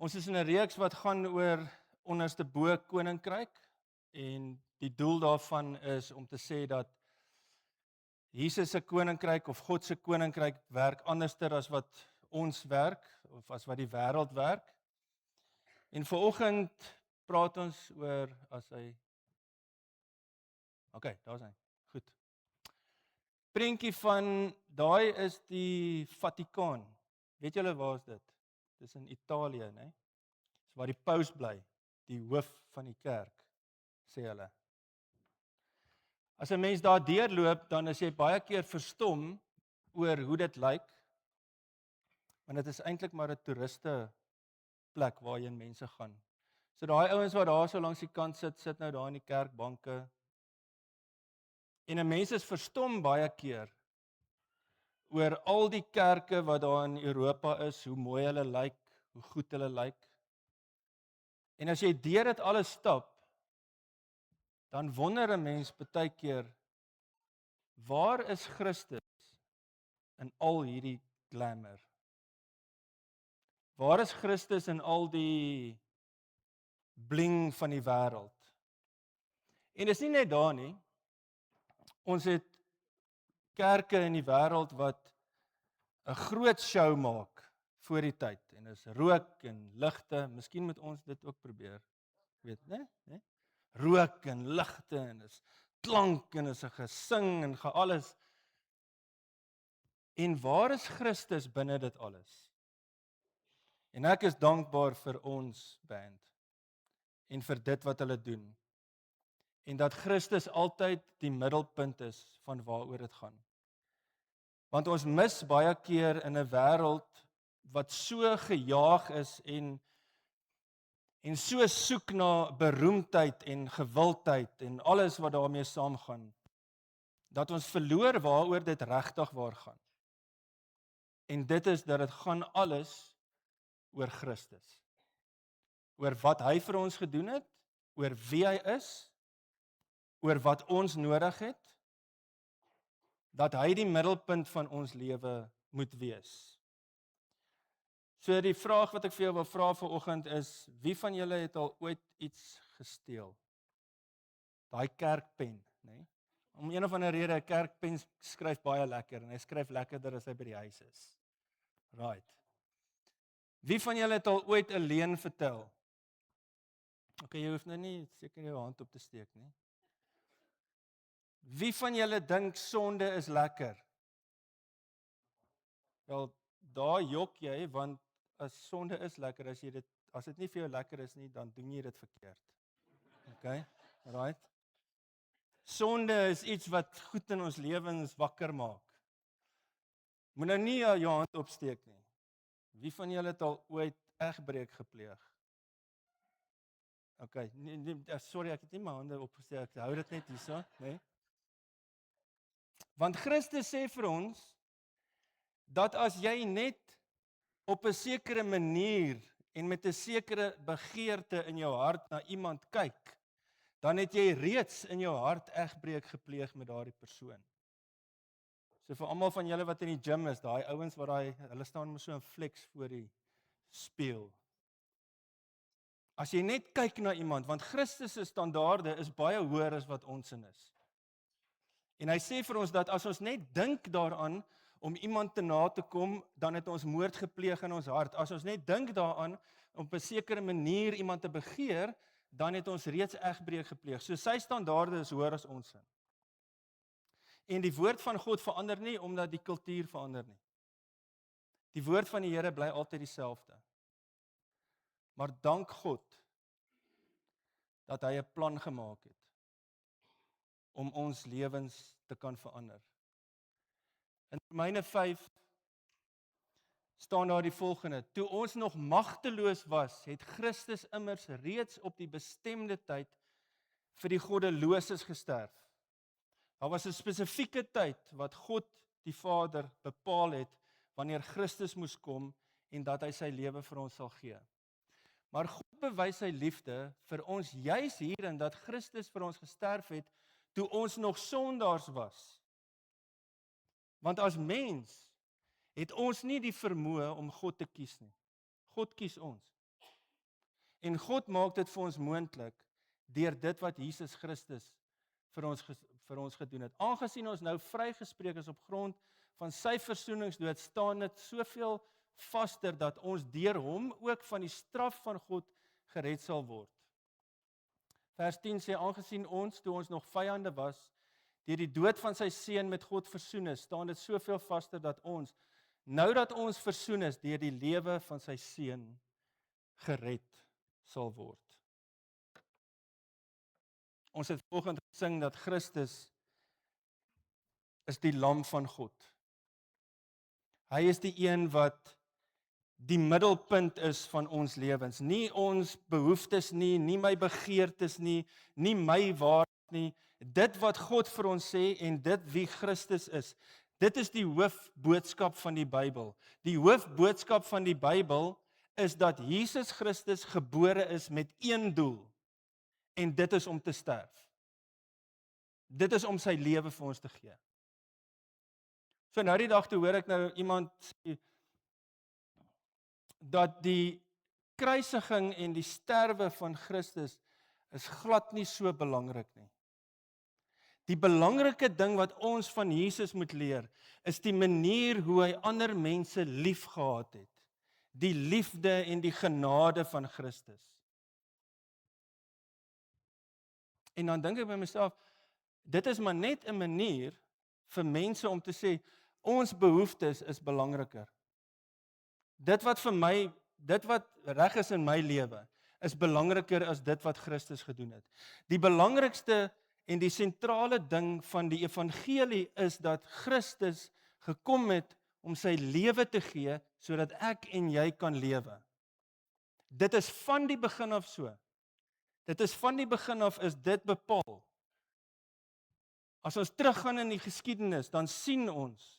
Ons is in 'n reeks wat gaan oor onderste bo koninkryk en die doel daarvan is om te sê dat Jesus se koninkryk of God se koninkryk werk anderster as wat ons werk of as wat die wêreld werk. En vanoggend praat ons oor as hy OK, daar's hy. Goed. Prentjie van daai is die Vatikaan. Weet julle waar is dit? Dis in Italië, né? Dis waar die paus bly, die hoof van die kerk, sê hulle. As 'n mens daar deurloop, dan is jy baie keer verstom oor hoe dit lyk, want dit is eintlik maar 'n toeriste plek waarheen mense gaan. So daai ouens wat daar so langs die kant sit nou daar in die kerkbanke. En 'n mens is verstom baie keer oor al die kerke wat daar in Europa is, hoe mooi hulle lyk, hoe goed hulle lyk. En as jy deur dit alles stap, dan wonder 'n mens baie keer, waar is Christus in al hierdie glamour? Waar is Christus in al die bling van die wêreld? En dis nie net daar nie. Ons het kerke in die wêreld wat 'n groot show maak voor die tyd en is rook en ligte. Miskien moet ons dit ook probeer. Weet, né? Rook en ligte en is klank en is 'n gesing en alles. En waar is Christus binne dit alles? En ek is dankbaar vir ons band en vir dit wat hulle doen. En dat Christus altyd die middelpunt is van waaroor dit gaan. Want ons mis baie keer in 'n wêreld wat so gejaag is en so soek na beroemdheid en gewildheid en alles wat daarmee saamgaan, dat ons verloor waaroor dit regtig waar gaan. En dit is dat dit gaan alles oor Christus. Oor wat hy vir ons gedoen het, oor wie hy is, oor wat ons nodig het, dat hy die middelpunt van ons lewe moet wees. So die vraag wat ek vir jou wil vra vanoggend is, wie van julle het al ooit iets gesteel? Daai kerkpen, né? Om een of ander rede, 'n kerkpen skryf baie lekker en hy skryf lekkerder as hy by die huis is. Right. Wie van julle het al ooit 'n leuen vertel? OK, jy hoef nou nie seker jou hand op te steek nie. Wie van julle dink sonde is lekker? Wel, daar jok jy, want as sonde is lekker, as dit nie vir jou lekker is nie, dan doen jy dit verkeerd. OK? Right? Sonde is iets wat goed in ons lewens wakker maak. Moet nou nie jou hand opsteek nie. Wie van julle het al ooit egbreek gepleeg? OK, sorry, ek het nie my hande opgesteek, ek hou dit net hierso, né? Want Christus sê vir ons, dat as jy net op 'n sekere manier en met 'n sekere begeerte in jou hart na iemand kyk, dan het jy reeds in jou hart egbreek gepleeg met daardie persoon. So vir almal van julle wat in die gym is, daai ouens wat hulle staan met so 'n flex voor die spieël. As jy net kyk na iemand, want Christus se standaarde is baie hoër as wat ons in is. En hy sê vir ons dat as ons net dink daaraan om iemand te na te kom, dan het ons moord gepleeg in ons hart. As ons net dink daaraan om op 'n sekere manier iemand te begeer, dan het ons reeds egbreek gepleeg. So sy standaarde is hoër as ons in. En die woord van God verander nie omdat die kultuur verander nie. Die woord van die Here bly altyd dieselfde. Maar dank God dat hy 'n plan gemaak het om ons lewens te kan verander. In Romeine 5 staan daar die volgende: toe ons nog magteloos was, het Christus immers reeds op die bestemde tyd vir die goddeloses gesterf. Daar was 'n spesifieke tyd wat God die Vader bepaal het wanneer Christus moes kom en dat hy sy lewe vir ons sal gee. Maar God bewys sy liefde vir ons juis hierin dat Christus vir ons gesterf het toe ons nog sondaars was. Want as mens het ons nie die vermoë om God te kies nie. God kies ons. En God maak dit vir ons moontlik deur dit wat Jesus Christus vir ons gedoen het. Aangesien ons nou vrygespreek is op grond van sy versoeningsdood, staan dit soveel vaster dat ons deur hom ook van die straf van God gered sal word. Vers 10 sê, aangesien ons, toe ons nog vyande was, deur die dood van sy seun met God versoen is, staan dit soveel vaster dat ons, nou dat ons versoen is, deur die lewe van sy seun gered sal word. Ons het vanoggend gesing dat Christus is die lam van God. Hy is die een wat die middelpunt is van ons lewens. Nie ons behoeftes nie, nie my begeertes nie, nie my waardes nie. Dit wat God vir ons sê en dit wie Christus is. Dit is die hoofboodskap van die Bybel. Die hoofboodskap van die Bybel is dat Jesus Christus gebore is met een doel. En dit is om te sterf. Dit is om sy lewe vir ons te gee. So nou die dag toe hoor ek nou iemand sê dat die kruisiging en die sterwe van Christus is glad nie so belangrik nie. Die belangrike ding wat ons van Jesus moet leer, is die manier hoe hy ander mense liefgehad het. Die liefde en die genade van Christus. En dan dink ek by myself, dit is maar net 'n manier vir mense om te sê, ons behoeftes is belangriker. Dit wat vir my, dit wat reg is in my lewe, is belangriker as dit wat Christus gedoen het. Die belangrikste en die sentrale ding van die evangelie is dat Christus gekom het om sy lewe te gee, sodat ek en jy kan lewe. Dit is van die begin af so. Dit is van die begin af is dit bepaal. As ons teruggaan in die geskiedenis, dan sien ons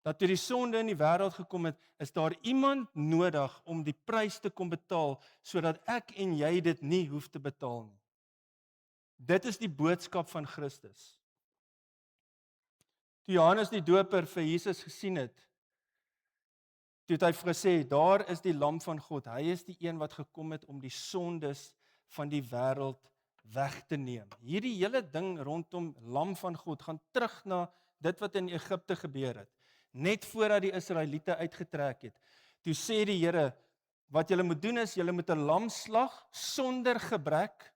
dat toe die sonde in die wêreld gekom het, is daar iemand nodig om die prys te kom betaal, sodat ek en jy dit nie hoef te betaal nie. Dit is die boodskap van Christus. Toe Johannes die Doper vir Jesus gesien het, toe het hy gesê, daar is die lam van God, hy is die een wat gekom het om die sondes van die wêreld weg te neem. Hierdie hele ding rondom lam van God, gaan terug na dit wat in Egipte gebeur het. Net voordat die Israeliete uitgetrek het, toe sê die Here, wat julle moet doen is, julle moet 'n lam slag sonder gebrek,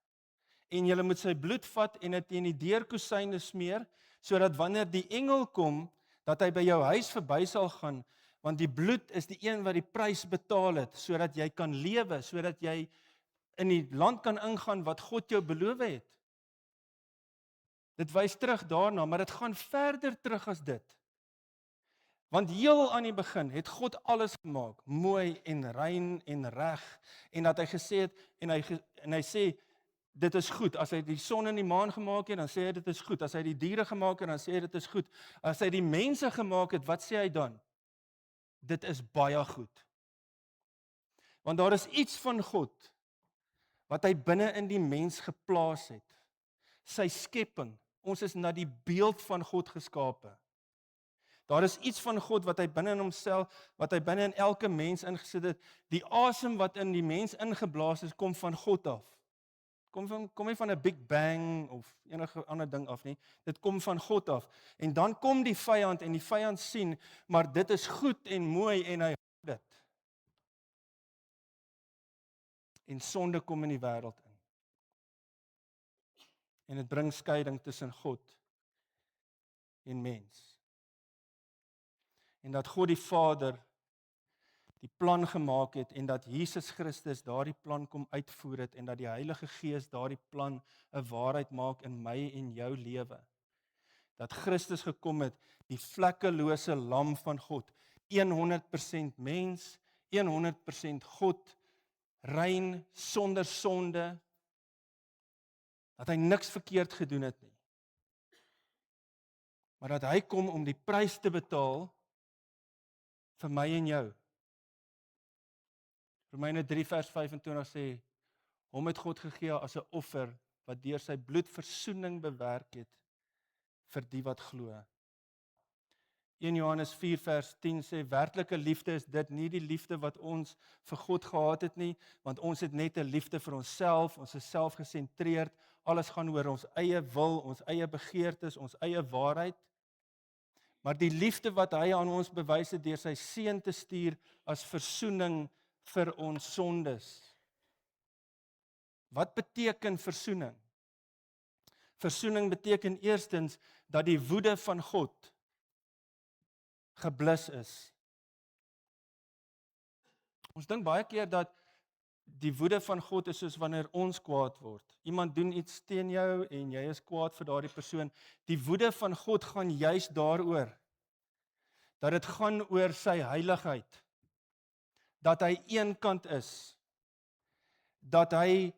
en julle moet sy bloed vat en dit teen die deurkusyne smeer, sodat wanneer die engel kom, dat hy by jou huis verby sal gaan, want die bloed is die een wat die prys betaal het, sodat jy kan lewe, sodat jy in die land kan ingaan wat God jou beloof het. Dit wys terug daarna, maar dit gaan verder terug as dit. Want heel aan die begin het God alles gemaak, mooi en rein en reg, en dat hy gesê het, en hy sê, dit is goed. As hy die son en die maan gemaak het, dan sê hy dit is goed. As hy die diere gemaak het, dan sê hy dit is goed. As hy die mense gemaak het, wat sê hy dan? Dit is baie goed. Want daar is iets van God wat hy binne in die mens geplaas het. Sy skepping. Ons is na die beeld van God geskape. Daar is iets van God wat hy binne in homself, wat hy binne in elke mens ingesit het. Die asem wat in die mens ingeblaas is, kom van God af. Kom nie van 'n Big Bang of enige ander ding af nie. Dit kom van God af. En dan kom die vyand en die vyand sien, maar dit is goed en mooi en hy haat dit. En sonde kom in die wêreld in. En dit bring skeiding tussen God en mens. En dat God die Vader die plan gemaak het en dat Jesus Christus daardie plan kom uitvoer het en dat die Heilige Gees daardie plan 'n waarheid maak in my en jou lewe. Dat Christus gekom het, die vlekkelose lam van God, 100% mens, 100% God, rein, sonder sonde, dat hy niks verkeerd gedoen het nie. Maar dat hy kom om die prys te betaal vir my en jou. Romeine 3 vers 25 sê, hom het God gegee as 'n offer wat deur sy bloed versoening bewerk het vir die wat glo. 1 Johannes 4 vers 10 sê, werklike liefde is dit nie die liefde wat ons vir God gehad het nie, want ons het net 'n liefde vir onsself, ons is selfgesentreerd, alles gaan oor ons eie wil, ons eie begeertes, ons eie waarheid. Maar die liefde wat hy aan ons bewys het deur sy seun te stuur as versoening vir ons sondes. Wat beteken versoening? Versoening beteken eerstens dat die woede van God geblus is. Ons dink baie keer dat die woede van God is soos wanneer ons kwaad word. Iemand doen iets teen jou en jy is kwaad vir daardie persoon. Die woede van God gaan juis daaroor dat dit gaan oor sy heiligheid. Dat hy eenkant is. Dat hy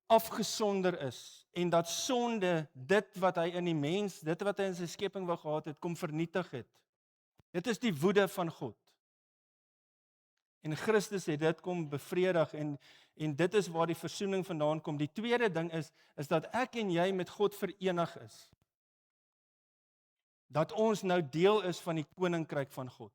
afgesonder is en dat sonde dit wat hy in die mens, dit wat hy in sy skepping wou gehad het, kom vernietig het. Dit is die woede van God. En Christus het dit kom bevredig en dit is waar die versoening vandaan kom. Die tweede ding is dat ek en jy met God verenig is. Dat ons nou deel is van die koninkryk van God.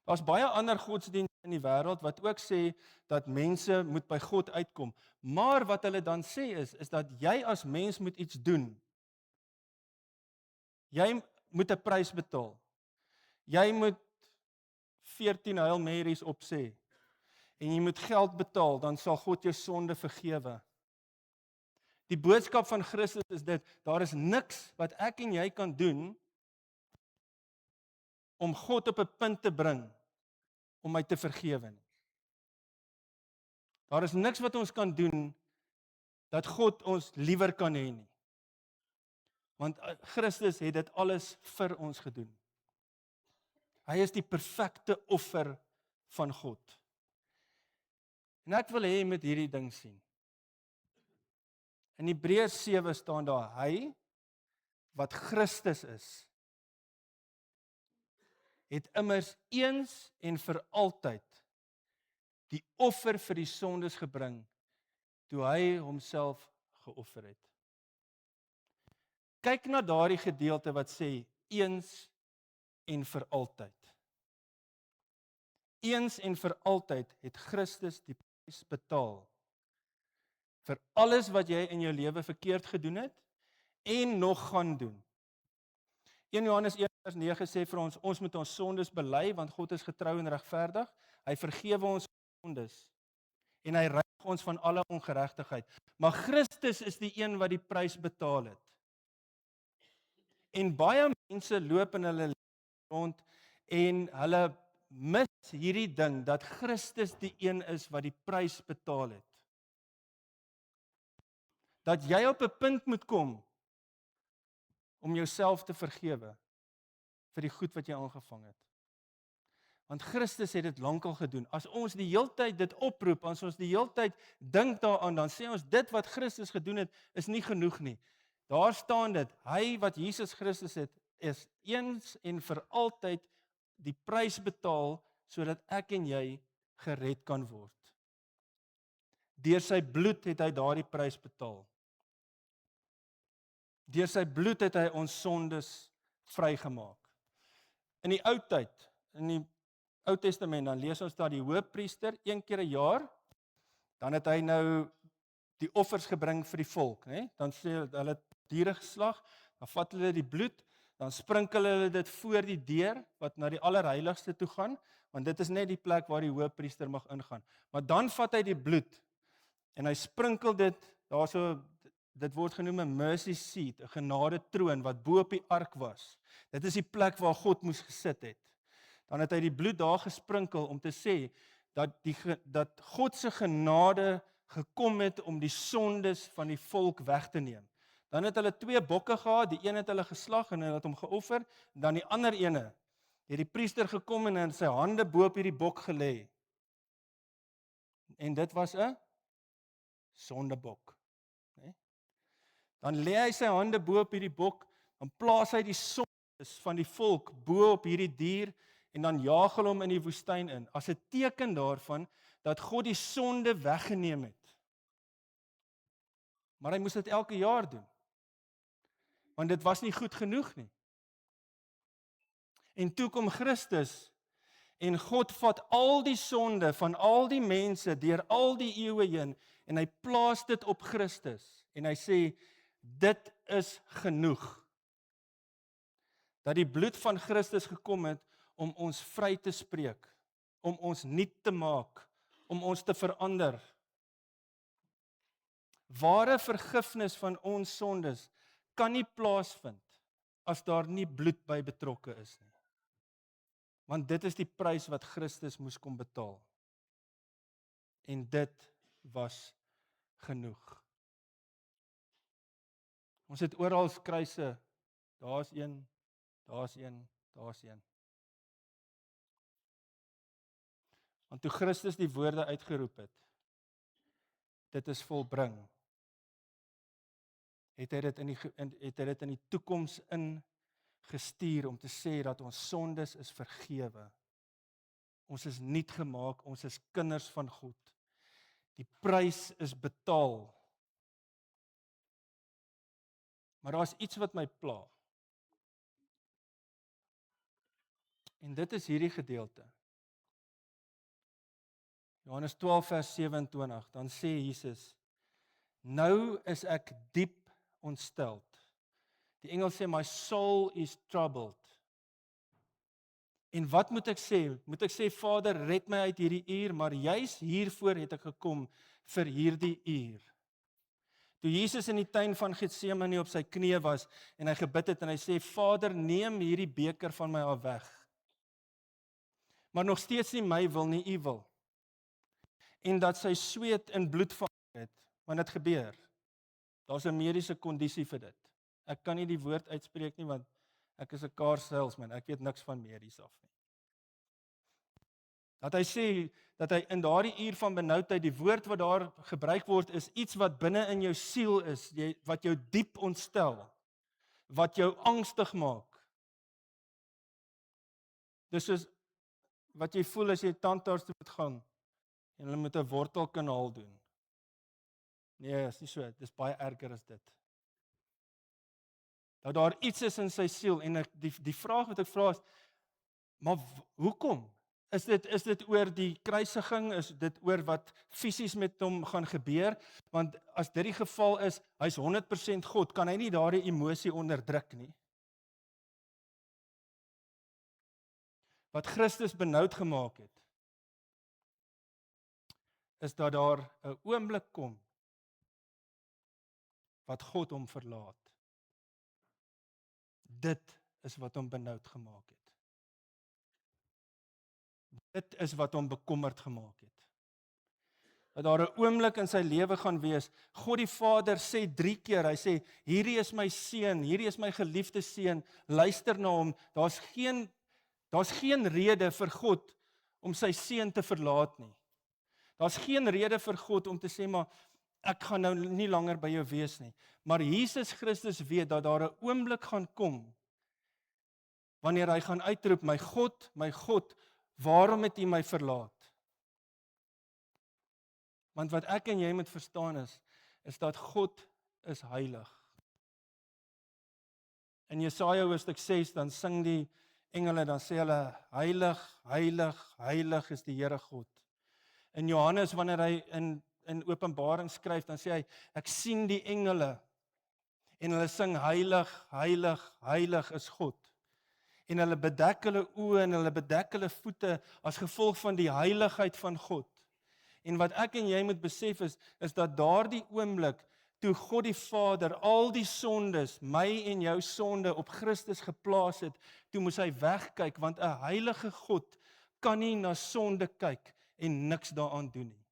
Daar's baie ander godsdienste in die wêreld wat ook sê dat mense moet by God uitkom. Maar wat hulle dan sê is dat jy as mens moet iets doen. Jy moet 'n prys betaal. Jy moet 14 Hail Marys opsê en jy moet geld betaal, dan sal God jou sonde vergewe. Die boodskap van Christus is dit, daar is niks wat ek en jy kan doen om God op 'n punt te bring om my te vergewe nie. Daar is niks wat ons kan doen dat God ons liewer kan hê nie. Want Christus het dit alles vir ons gedoen. Hy is die perfekte offer van God. En ek wil hê jy moet hierdie ding sien. In Hebreërs 7 staan daar, hy wat Christus is, het immers eens en vir altyd die offer vir die sondes gebring, toe hy homself geoffer het. Kyk na daardie gedeelte wat sê, eens en vir altyd. Eens en vir altyd het Christus die prys betaal vir alles wat jy in jou lewe verkeerd gedoen het en nog gaan doen. 1 Johannes 1 vers 9 sê vir ons, ons moet ons sondes bely, want God is getrou en regverdig. Hy vergewe ons sondes en hy reinig ons van alle ongeregtigheid. Maar Christus is die een wat die prys betaal het. En baie mense loop in hulle rond en hulle mis hierdie ding, dat Christus die een is wat die prys betaal het. Dat jy op 'n punt moet kom om jouself te vergewe vir die goed wat jy aangevang het. Want Christus het dit lankal gedoen. As ons die heeltyd dit oproep, as ons die heeltyd dink daaraan, dan sê ons dit wat Christus gedoen het, is nie genoeg nie. Daar staan dit, hy wat Jesus Christus het, is eens en vir altyd die prys betaal, sodat ek en jy gered kan word. Deur sy bloed het hy daardie prys betaal. Deur sy bloed het hy ons sondes vrygemaak. In die ou tyd, in die Ou Testament, dan lees ons dat die hoofpriester een keer 'n jaar, dan het hy nou die offers gebring vir die volk, né? Dan sê hulle diere geslag, dan vat hulle die bloed, dan sprinkel hulle dit voor die deur wat na die allerheiligste toe gaan, want dit is net die plek waar die hoofpriester mag ingaan. Maar dan vat hy die bloed en hy sprinkel dit daarso. Dit word genoem 'n mercy seat, 'n genade troon wat bo op die ark was. Dit is die plek waar God moes gesit het. Dan het hy die bloed daar gesprinkel om te sê dat God se genade gekom het om die sondes van die volk weg te neem. Dan het hulle 2 bokke gehad, die een het hulle geslag en hulle het hom geoffer, en dan die ander ene het die priester gekom en in sy hande bo op hierdie bok gelê. En dit was 'n sondebok. Dan lê hy sy hande bo op hierdie bok, dan plaas hy die sondes van die volk bo op hierdie dier en dan jaag hulle hom in die woestyn in, as 'n teken daarvan dat God die sonde weggeneem het. Maar hy moes dit elke jaar doen, want dit was nie goed genoeg nie. En toe kom Christus en God vat al die sonde van al die mense deur al die eeue heen en hy plaas dit op Christus en hy sê dit is genoeg. Dat die bloed van Christus gekom het om ons vry te spreek, om ons nuut te maak, om ons te verander. Ware vergifnis van ons sondes kan nie plaasvind as daar nie bloed by betrokke is nie. Want dit is die prys wat Christus moes kom betaal. En dit was genoeg. Ons het oral kruise, daar's een, daar's een, daar's een. Want toe Christus die woorde uitgeroep het, dit is volbring, het hy dit in die toekoms ingestuur om te sê dat ons sondes is vergewe. Ons is nuut gemaak, ons is kinders van God. Die prys is betaal. Maar daar is iets wat my pla. En dit is hierdie gedeelte. Johannes 12 vers 27, dan sê Jesus, nou is ek diep ontsteld. Die Engels sê, my soul is troubled. En wat moet ek sê? Moet ek sê, Vader, red my uit hierdie uur, maar juis hiervoor het ek gekom vir hierdie uur. Toe Jesus in die tuin van Getsemane op sy knieë was, en hy gebid het, en hy sê, Vader, neem hierdie beker van my af weg. Maar nog steeds nie my wil nie, u wil. En dat sy sweet in bloed verander het, want dit gebeur. Daar's 'n mediese kondisie vir dit. Ek kan nie die woord uitspreek nie, want ek is 'n car salesman, ek weet niks van medies af nie. Dat hy sê, dat hy in daardie uur van benoudheid, die woord wat daar gebruik word, is iets wat binne in jou siel is, wat jou diep ontstel, wat jou angstig maak. Dis soos wat jy voel as jy tandarts toe moet gaan, en hulle moet 'n wortelkanaal doen. Nee, is nie so, dis baie erger as dit. Dat daar iets is in sy siel, en die vraag wat ek vra is, maar hoekom? Is dit oor die kruisiging? Is dit oor wat fisies met hom gaan gebeur? Want as dit die geval is, hy's 100% God, kan hy nie daardie emosie onderdruk nie. Wat Christus benoud gemaak het, is dat daar 'n oomblik kom, wat God hom verlaat. Dit is wat hom benoud gemaak het. Dit is wat hom bekommerd gemaak het. Dat daar 'n oomblik in sy lewe gaan wees, God die Vader sê 3 keer, hy sê, hierdie is my seun, hierdie is my geliefde seun, luister na hom, daar's geen rede vir God om sy seun te verlaat nie. Daar's geen rede vir God om te sê, maar ek gaan nou nie langer by jou wees nie. Maar Jesus Christus weet dat daar 'n oomblik gaan kom, wanneer hy gaan uitroep, my God, waarom het U my verlaat? Want wat ek en jy moet verstaan is dat God is heilig. In Jesaja hoofstuk 6, dan sing die engele, dan sê hulle, heilig, heilig, heilig is die Here God. In Johannes, wanneer hy in Openbaring skryf, dan sê hy, ek sien die engele, en hulle sing, heilig, heilig, heilig is God. En hulle bedek hulle oë en hulle bedek hulle voete as gevolg van die heiligheid van God. En wat ek en jy moet besef is dat daardie oomblik, toe God die Vader al die sondes, my en jou sonde op Christus geplaas het, toe moes hy wegkyk, want 'n heilige God kan nie na sonde kyk en niks daaraan doen nie.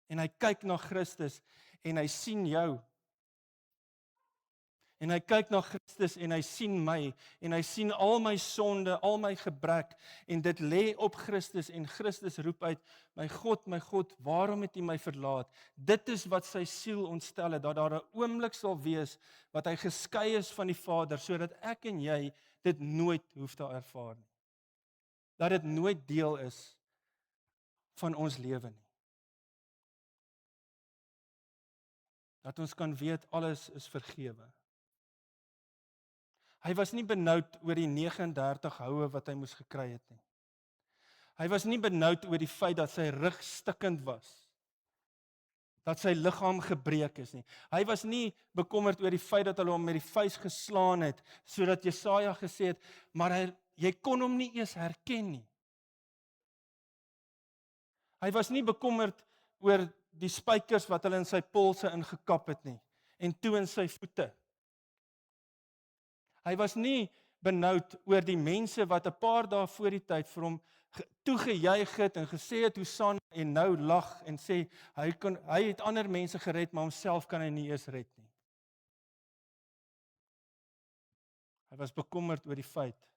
En hy kyk na Christus en hy sien jou. En hy kyk na Christus en hy sien my, en hy sien al my sonde, al my gebrek, en dit lê op Christus, en Christus roep uit, my God, waarom het U my verlaat? Dit is wat sy siel ontstel het, dat daar 'n oomblik sal wees, wat hy geskei is van die Vader, sodat ek en jy dit nooit hoef te ervaar nie. Dat dit nooit deel is van ons lewe nie. Dat ons kan weet, alles is vergewe. Hy was nie benoud oor die 39 houe wat hy moes gekry het nie. Hy was nie benoud oor die feit dat sy rug stikkend was, dat sy liggaam gebreek is nie. Hy was nie bekommerd oor die feit dat hulle hom met die vuis geslaan het, sodat Jesaja gesê het, maar jy kon hom nie eers herken nie. Hy was nie bekommerd oor die spykers wat hulle in sy polse ingekap het nie, en toe in sy voete. Hy was nie benoud oor die mense wat 'n paar dae voor die tyd vir hom toegejuig het en gesê het Hosanna en nou lag en sê hy het ander mense gered, maar homself kan hy nie eers red nie. Hy was bekommerd oor die feit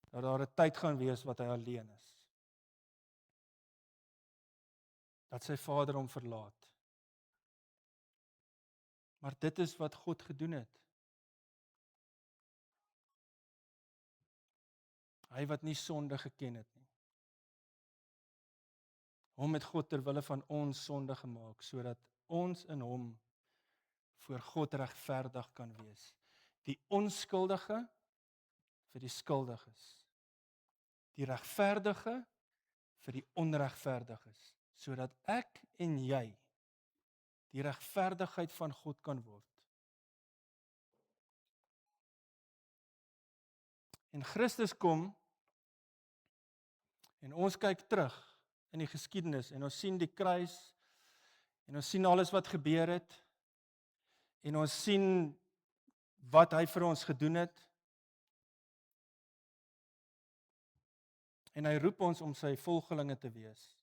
dat daar 'n tyd gaan wees wat hy alleen is. Dat sy Vader hom verlaat. Maar dit is wat God gedoen het. Hy wat nie sonde geken het nie. Hom het God ter wille van ons sonde gemaak, sodat ons in hom voor God regverdig kan wees. Die onskuldige vir die skuldiges. Die regverdige vir die onregverdiges, sodat ek en jy die regverdigheid van God kan word. En Christus kom en ons kyk terug in die geskiedenis en ons sien die kruis en ons sien alles wat gebeur het en ons sien wat hy vir ons gedoen het en hy roep ons om sy volgelinge te wees.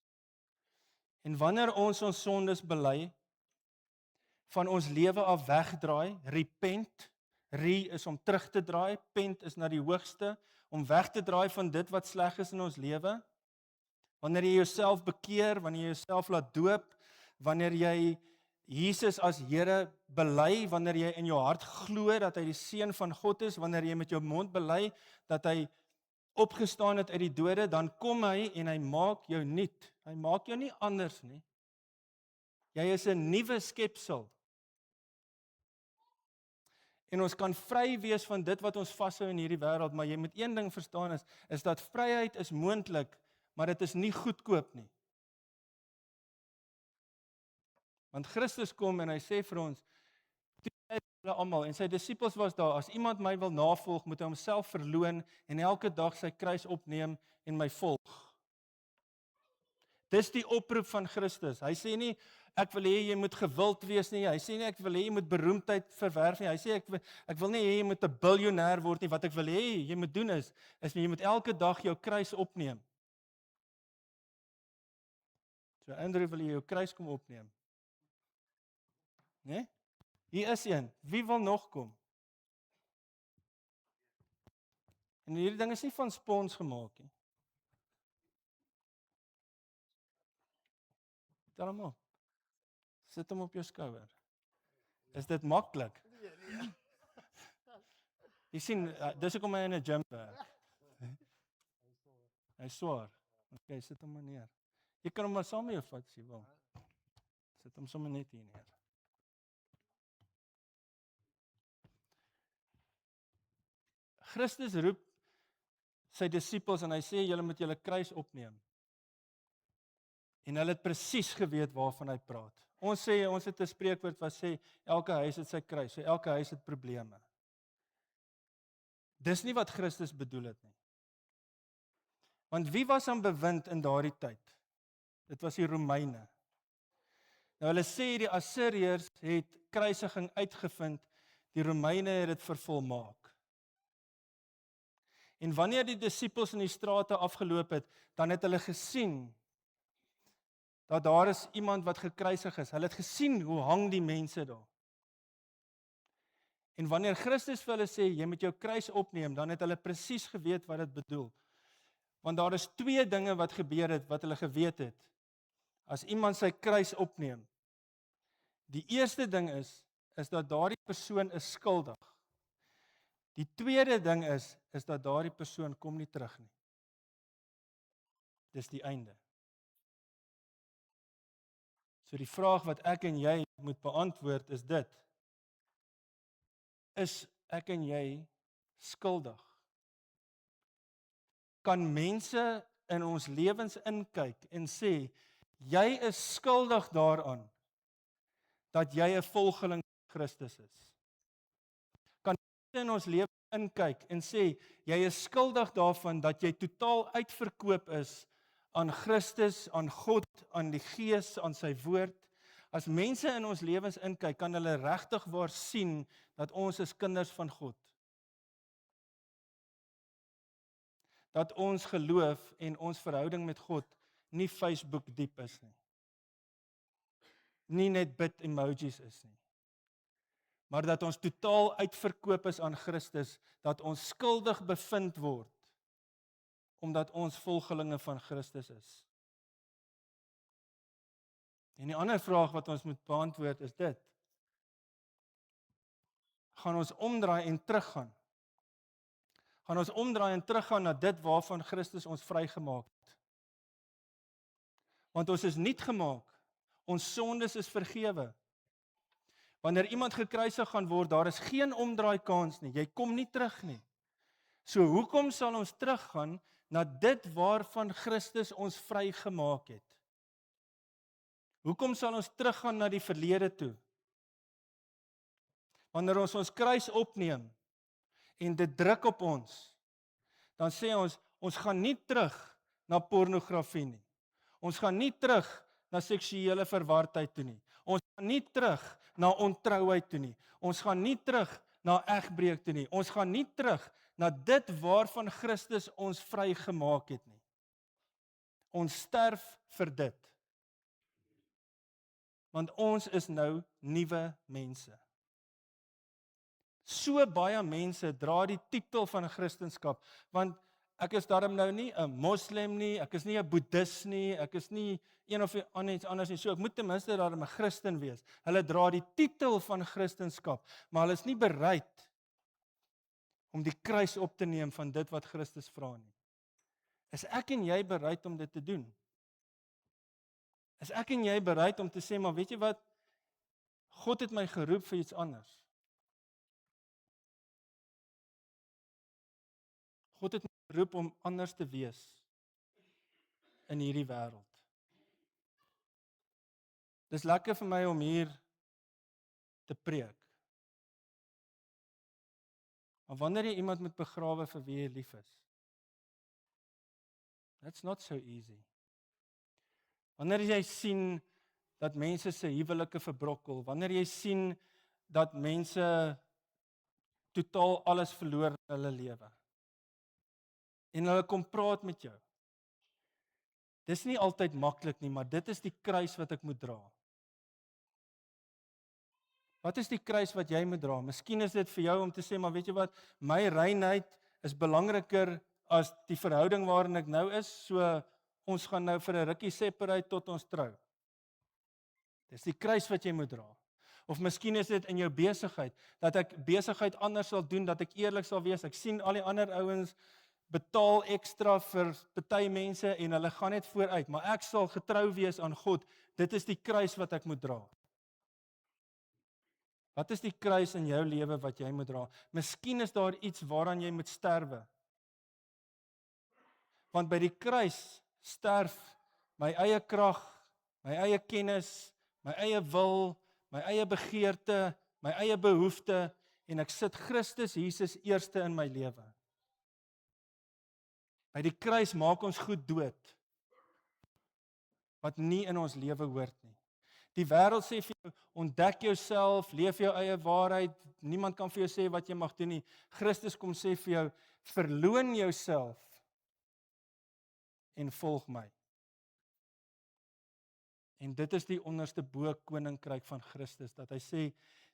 En wanneer ons sondes bely, van ons lewe af wegdraai, repent, is om terug te draai, pent is na die hoogste, om weg te draai van dit wat sleg is in ons lewe. Wanneer jy jouself bekeer, wanneer jy jouself laat doop, wanneer jy Jesus as Here bely, wanneer jy in jou hart glo dat hy die seun van God is, wanneer jy met jou mond bely dat hy opgestaan het uit die dode, dan kom hy en hy maak jou nuut. Hy maak jou nie anders nie. Jy is 'n nuwe skepsel. En ons kan vry wees van dit wat ons vashou in hierdie wêreld, maar jy moet een ding verstaan is dat vryheid is moontlik, maar dit is nie goedkoop nie. Want Christus kom en hy sê vir ons, hulle almal en sy disippels was daar, as iemand my wil navolg, moet hy homself verloon en elke dag sy kruis opneem en my volg. Dis die oproep van Christus. Hy sê nie ek wil hê jy moet gewild wees nie. Hy sê nie ek wil hê jy moet beroemdheid verwerf nie. Hy sê ek wil nie hê jy moet 'n biljoenêr word nie. Wat ek wil hê jy moet doen is jy moet elke dag jou kruis opneem. So Andrew, wil jy jou kruis kom opneem? Nee? Hier is een. Wie wil nog kom? En hierdie ding is nie van spons gemaak nie. Tel hom op. Sit hom op jou skouer. Is dit maklik? Nee. Jy sien, dis hoekom hy in 'n gym werk. Hy swaar. Okay, sit hom maar neer. Jy kan hom maar saam met jou vat as jy wil. Sit hom sommer net hier neer. Christus roep sy disippels en hy sê julle moet julle kruis opneem. En hulle het presies geweet waarvan hy praat. Ons het 'n spreekwoord wat sê elke huis het sy kruis, so elke huis het probleme. Dis nie wat Christus bedoel het nie. Want wie was aan bewind in daardie tyd? Dit was die Romeine. Nou hulle sê die Assiriërs het kruisiging uitgevind, die Romeine het dit vervolmaak. En wanneer die disippels in die strate afgeloop het, dan het hulle gesien dat daar is iemand wat gekruisig is. Hulle het gesien hoe hang die mense daar. En wanneer Christus vir hulle sê, jy moet jou kruis opneem, dan het hulle presies geweet wat dit bedoel. Want daar is twee dinge wat gebeur het, wat hulle geweet het, as iemand sy kruis opneem. Die eerste ding is dat daardie persoon is skuldig. Die tweede ding is dat daardie persoon kom nie terug nie. Dis die einde. So die vraag wat ek en jy moet beantwoord is dit. Is ek en jy skuldig? Kan mense in ons lewens inkyk en sê, jy is skuldig daaraan dat jy 'n volgeling van Christus is? Kan mense in ons lewe inkyk en sê, jy is skuldig daarvan dat jy totaal uitverkoop is aan Christus, aan God, aan die Gees, aan sy woord? As mense in ons lewens inkyk, kan hulle regtig waar sien dat ons is kinders van God. Dat ons geloof en ons verhouding met God nie Facebook diep is nie. Nie net bid emojis is nie. Maar dat ons totaal uitverkoop is aan Christus, dat ons skuldig bevind word omdat ons volgelinge van Christus is. En die ander vraag wat ons moet beantwoord is dit: gaan ons omdraai en teruggaan? Gaan ons omdraai en teruggaan na dit waarvan Christus ons vrygemaak het? Want ons is nuut gemaak. Ons sondes is vergewe. Wanneer iemand gekruisig gaan word, daar is geen omdraai kans nie. Jy kom nie terug nie. So hoekom sal ons teruggaan na dit waarvan Christus ons vrygemaak het? Hoekom sal ons teruggaan na die verlede toe? Wanneer ons kruis opneem en dit druk op ons, dan sê ons gaan nie terug na pornografie nie. Ons gaan nie terug na seksuele verwardheid toe nie. Ons gaan nie terug na ontrouheid toe nie. Ons gaan nie terug na egbreek toe nie. Ons gaan nie terug na dit waarvan Christus ons vrygemaak het nie. Ons sterf vir dit. Want ons is nou nuwe mense. So baie mense dra die titel van Christendom, want ek is daarom nou nie 'n moslim nie, ek is nie 'n boeddhis nie, ek is nie een of iets anders nie. So ek moet ten minste daarom 'n Christen wees. Hulle dra die titel van Christendom, maar hulle is nie bereid om die kruis op te neem van dit wat Christus vra nie. Is ek en jy bereid om dit te doen? Is ek en jy bereid om te sê, maar weet jy wat? God het my geroep vir iets anders. God het my geroep om anders te wees in hierdie wêreld. Dis lekker vir my om hier te preek. Maar wanneer jy iemand moet begrawe vir wie jy lief is, that's not so easy. Wanneer jy sien dat mense se huwelike verbrokkel, wanneer jy sien dat mense totaal alles verloor in hulle lewe, en hulle kom praat met jou. Dis nie altyd maklik nie, maar dit is die kruis wat ek moet dra. Wat is die kruis wat jy moet dra? Miskien is dit vir jou om te sê, maar weet jy wat, my reinheid is belangriker as die verhouding waarin ek nou is, so ons gaan nou vir 'n rukkie separate tot ons trou. Dis die kruis wat jy moet dra. Of miskien is dit in jou besigheid, dat ek besigheid anders sal doen, dat ek eerlik sal wees. Ek sien al die ander ouens betaal ekstra vir party mense en hulle gaan net vooruit, maar ek sal getrou wees aan God. Dit is die kruis wat ek moet dra. Wat is die kruis in jou lewe wat jy moet dra? Miskien is daar iets waaraan jy moet sterwe. Want by die kruis sterf my eie krag, my eie kennis, my eie wil, my eie begeerte, my eie behoefte, en ek sit Christus Jesus eerste in my lewe. By die kruis maak ons goed dood, wat nie in ons lewe hoort nie. Die wêreld sê vir jou, ontdek jouself, leef jou eie waarheid, niemand kan vir jou sê wat jy mag doen nie. Christus kom sê vir jou, verloon jouself en volg my. En dit is die onderste bo koninkryk van Christus, dat hy sê,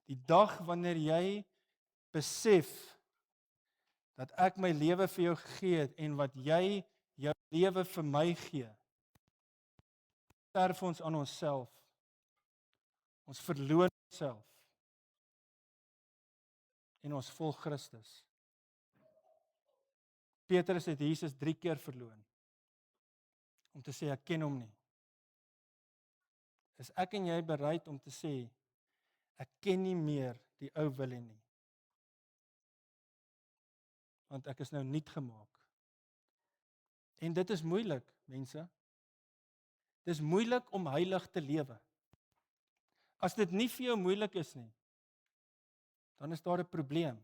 die dag wanneer jy besef dat ek my lewe vir jou gegee het en wat jy jou lewe vir my gee, sterf ons aan onsself. Ons verloon onsself. En ons volg Christus. Petrus het Jesus 3 keer verloon. Om te sê, ek ken hom nie. Is ek en jy bereid om te sê, ek ken nie meer die ou Willie nie. want ek is nou nuut gemaak. En dit is moeilik, mense. Dit is moeilik om heilig te lewe. As dit nie vir jou moeilik is nie, dan is daar 'n probleem.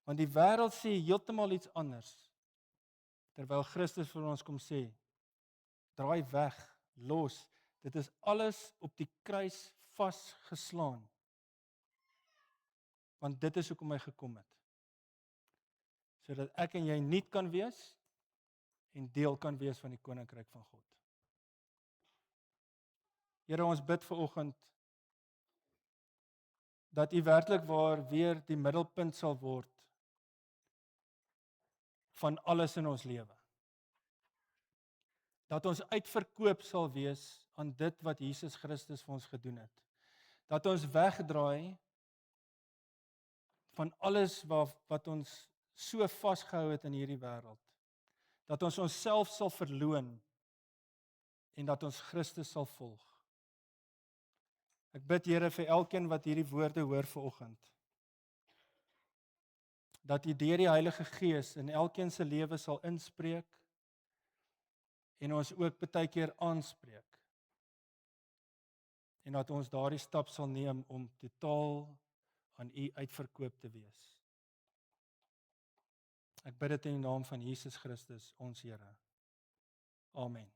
Want die wêreld sê heeltemal iets anders. Terwyl Christus vir ons kom sê, draai weg, los. Dit is alles op die kruis vasgeslaan. Want dit is hoekom hy gekom het. Sodat ek en jy nuut kan wees en deel kan wees van die koninkryk van God. Here, ons bid vanoggend dat U werklik waar weer die middelpunt sal word van alles in ons lewe. Dat ons uitverkoop sal wees aan dit wat Jesus Christus vir ons gedoen het. Dat ons wegdraai van alles wat ons so vasgehou het in hierdie wêreld. Dat ons onsself sal verloon en dat ons Christus sal volg. Ek bid Here vir elkeen wat hierdie woorde hoor vanoggend, dat U deur die Heilige Gees in elkeen se lewe sal inspreek en ons ook baie keer aanspreek. En dat ons daardie stap sal neem om totaal aan U uitverkoop te wees. Ek bid dit in die naam van Jesus Christus, ons Here. Amen.